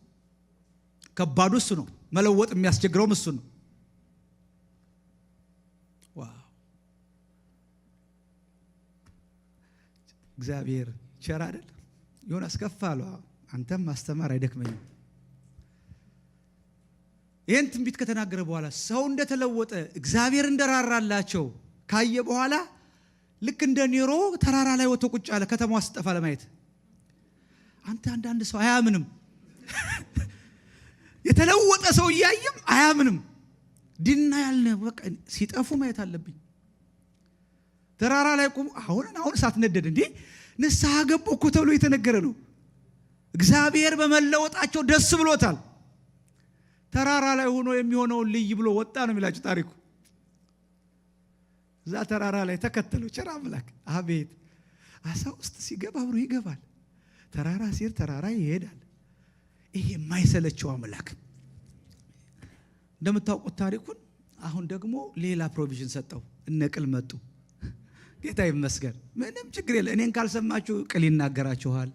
ከባዱ እሱ ነው። መለወጥ የሚያስቸግረው እሱ ነው። ዋው! እግዚአብሔር ቸር አይደል? ዮናስ ከፍ አለው። አንተም ማስተማር አይደክመኝም። ይህን ትንቢት ከተናገረ በኋላ ሰው እንደተለወጠ እግዚአብሔር እንደራራላቸው ካየ በኋላ ልክ እንደ ኔሮ ተራራ ላይ ወጥቶ ቁጭ አለ። ከተማዋ ስትጠፋ ለማየት። አንዳንድ ሰው አያምንም። የተለወጠ ሰው እያየም አያምንም። ድና ያልነ በቃ ሲጠፉ ማየት አለብኝ። ተራራ ላይ ቆሙ። አሁን ሳትነደድ እንዴ ንስሐ ገቡ እኮ ተብሎ የተነገረ ነው። እግዚአብሔር በመለወጣቸው ደስ ብሎታል። ተራራ ላይ ሆኖ የሚሆነውን ልይ ብሎ ወጣ ነው የሚላችሁ ታሪኩ። እዛ ተራራ ላይ ተከተለው ቸር አምላክ። አቤት! አሳ ውስጥ ሲገባ አብሮ ይገባል። ተራራ ሲር ተራራ ይሄዳል። ይሄ የማይሰለቸው አምላክ። እንደምታውቁት ታሪኩን። አሁን ደግሞ ሌላ ፕሮቪዥን ሰጠው። እነቅል መጡ። ጌታ ይመስገን። ምንም ችግር የለ። እኔን ካልሰማችሁ ቅል ይናገራችኋል።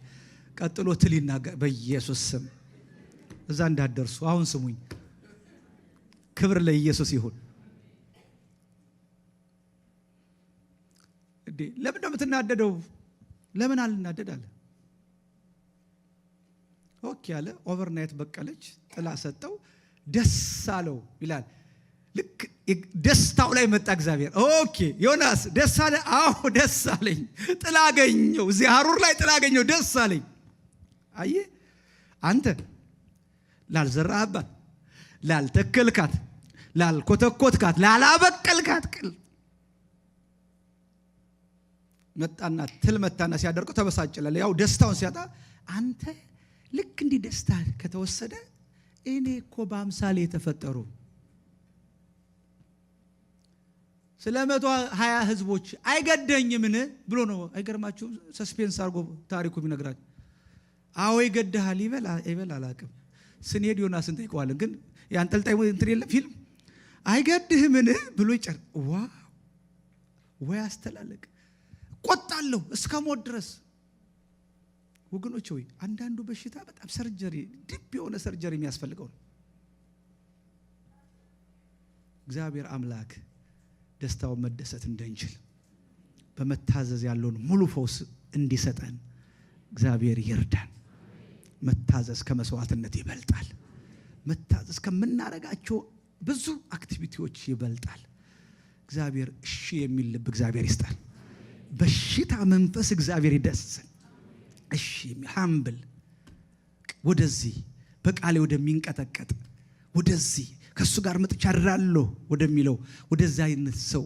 ቀጥሎ ትል ይናገር። በኢየሱስ ስም እዛ እንዳትደርሱ። አሁን ስሙኝ። ክብር ለኢየሱስ ይሁን። ለምን እንደምትናደደው? ለምን አልናደዳለ? ኦኬ አለ። ኦቨርናይት በቀለች። ጥላ ሰጠው። ደስ አለው ይላል። ልክ ደስታው ላይ መጣ እግዚአብሔር። ኦኬ ዮናስ ደስ አለ? አዎ ደስ አለኝ። ጥላ አገኘው። እዚህ ሐሩር ላይ ጥላ አገኘው። ደስ አለኝ። አየህ አንተ ላልዘራህባት፣ ላልተከልካት፣ ላልኮተኮትካት፣ ላላበቀልካት ቅል መጣና ትል መጣና ሲያደርቀው ተበሳጨለ። ያው ደስታውን ሲያጣ አንተ ልክ እንዲህ ደስታ ከተወሰደ እኔ እኮ በአምሳሌ የተፈጠሩ ስለ 120 ህዝቦች አይገደኝምን ብሎ ነው። አይገርማችሁም? ሰስፔንስ አድርጎ ታሪኩ ቢነግራችሁ። አዎ ይገድሃል። ይበል አላቅም። ስንሄድ ዮናስን ጠይቀዋለን። ግን ያንጠልጣይ እንትን የለም ፊልም አይገድህምን ብሎ ይጨር። ዋው! ወይ አስተላለቅ። ቆጣለሁ እስከ ሞት ድረስ። ወገኖች ሆይ አንዳንዱ በሽታ በጣም ሰርጀሪ፣ ዲፕ የሆነ ሰርጀሪ የሚያስፈልገው ነው። እግዚአብሔር አምላክ ደስታውን መደሰት እንድንችል በመታዘዝ ያለውን ሙሉ ፈውስ እንዲሰጠን እግዚአብሔር ይርዳን። መታዘዝ ከመስዋዕትነት ይበልጣል። መታዘዝ ከምናረጋቸው ብዙ አክቲቪቲዎች ይበልጣል። እግዚአብሔር እሺ የሚል ልብ እግዚአብሔር ይስጣል። በሽታ መንፈስ እግዚአብሔር ይደስን። እሺ ሃምብል ወደዚህ በቃሌ ወደሚንቀጠቀጥ ወደዚህ ከሱ ጋር መጥቻ አድራለሁ ወደሚለው ወደዛ አይነት ሰው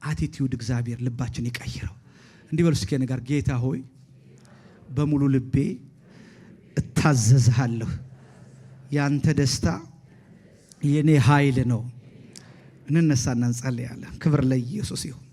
አቲቲዩድ እግዚአብሔር ልባችን ይቀይረው። እንዲህ በሉ እስኪ ነገር ጌታ ሆይ በሙሉ ልቤ እታዘዝሃለሁ። ያንተ ደስታ የኔ ኃይል ነው። እንነሳና እንጸልያለን። ክብር ለኢየሱስ ይሁን።